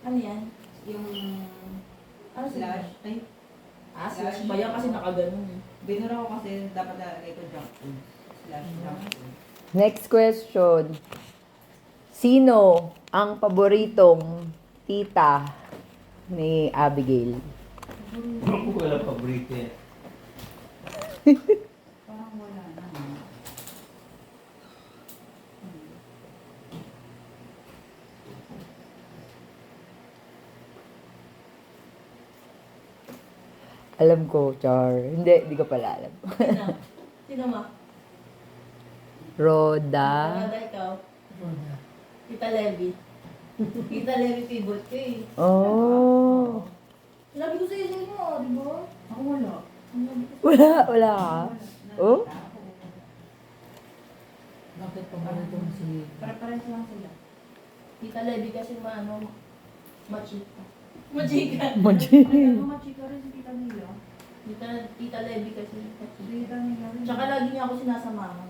Ano yan? Yung Ano slash. Ay, slash ba yan? Kasi nakaganon eh. binura ko kasi dapat lalagay ko junk food. Slash junk food. Next question. Sino ang paboritong tita ni Abigail? Wala paborito yan. Parang wala na. Alam ko, Char. Hindi ko pala alam. Sino? Sino ma? Roda. Roda, ikaw. Tita Levi. Tita Levi favorite ko eh. Oh. Sabi ko sa'yo mo, di ba? Ako wala. Wala ka? Oh? Bakit pa ba itong si... Para-pares lang sila. Tita Levi kasi machika. Machika. Moji. Ano machika rin si Tita Mila? Tita Levi kasi machika. Tita Mila rin. Tsaka lagi niya ako sinasamahan.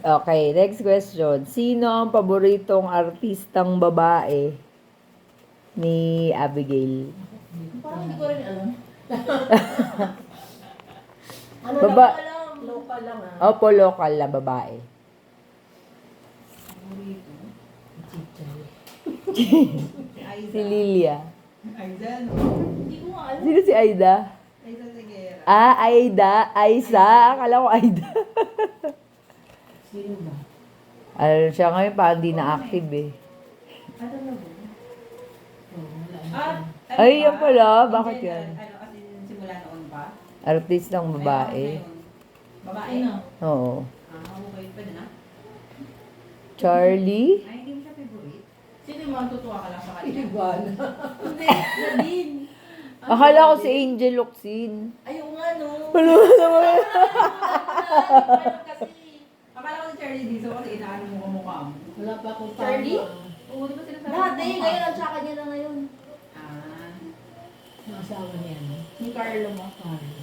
Okay, next question. Sino ang paboritong artistang babae ni Abigail? Parang hindi ko rin alam. Ano Baba- lang alam? Local lang ah. Opo, local na babae. Favorito. Chichay. Si Aiza. Si Lilia. Aiza, no? Hindi ko nga alam. Sino si Aida? Aiza Seguera. Ah, Aida. Aisa. Akala ko Aida. Sino ba? Ano siya ngayon, parang di na active eh. Ano na ba? Oh, wala na. Ah, ano Ay, ba? yan pala. In Bakit general, yan? Ano, kasi simula noon pa? Artistang babae. Babae? Sino? Oo. Ah, okay. Pwede na? Charlie? Ay, hindi mo siya favorite? Sino yung mga tutuwa ka lang sa kanya? Iban. Hindi, Nadine. Akala ko si Angel Locsin. Ayaw nga no. Wala naman. Kasi, Akala ko si Charlie Dizzo kasi inaano mo kamukha mo. Wala pa akong Charlie? tama. Oo, di ba sinasabi dati, mo? ngayon ang tsaka niya na ngayon. Ah. Ang asawa niya, no? Ni Carlo mo. Carlo.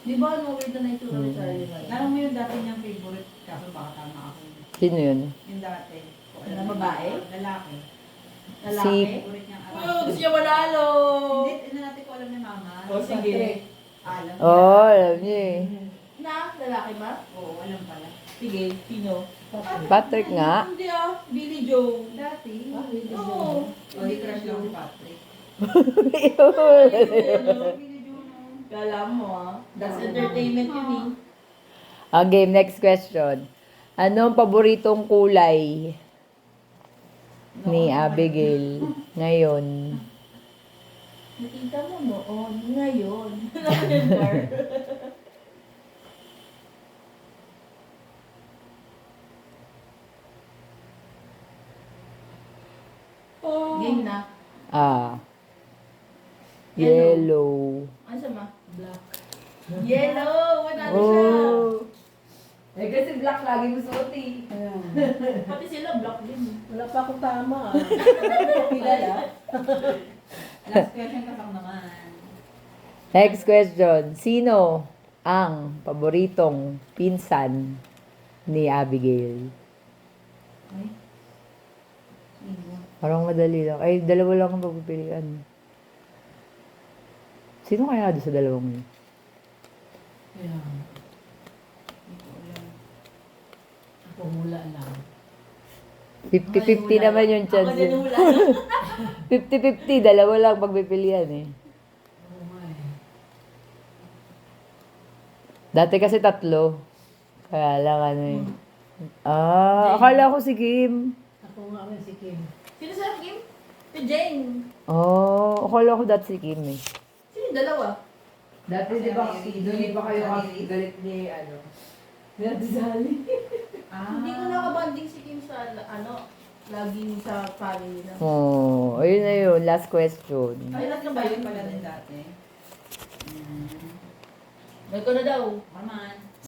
Di ba, no, weird na itsura ni Charlie ngayon? Alam mo yung dati niyang favorite, kaso baka tama ako. Sino yun? Yung dati. Kung alam Na mo, babae? Lalaki. Lalaki? Favorite niyang Oh, gusto niya manalo. Hindi, hindi natin ko alam ni Mama. O, sige. Alam niya. Oh, alam niya eh. Na, lalaki ba? Oo, alam pala. Sige, sino? Patrick nga. Hindi ah, Billy Joe. Dati. Ah, hindi Oo. O, di crush lang si Patrick. Billy Joe. Kala mo ah. That's entertainment yun eh. Okay, next question. Anong paboritong kulay ni Abigail ngayon? Nakita mo noon, ngayon. Game na. Ah. Yellow. Ano siya ma? Black. Yellow! Manalo siya! Oh. Eh kasi black lagi mo suot eh. Ayan. Pati sila black din. Wala pa akong tama. Hindi ko kilala. Last question ka pang naman. Next question. Sino ang paboritong pinsan ni Abigail? Ay. Sino? Parang madali lang. Ay, dalawa lang ang pagpipilian. Sino kaya doon sa dalawang yun? Ayan. Hindi ko alam. Ako mula lang. 50-50 naman yung Ako chance. din yun. hula. 50-50, dalawa lang pagpipilian eh. Oo nga eh. Dati kasi tatlo. Kaya lang ano eh. Ah, akala ko si Kim. Ako nga rin si Kim. Sino sa Kim? Si Jane. Oh, akala ko dati si Kim eh. Sino yung dalawa? Dati di ba, doon di ba kayo galit ni ano? Dati sali. Ah. Hindi ko nakabanding si Kim sa ano, laging sa family na. Oh, ayun na yun. Last question. Ay, lahat na ba yun? Pala din dati. Nagko na daw. Maman.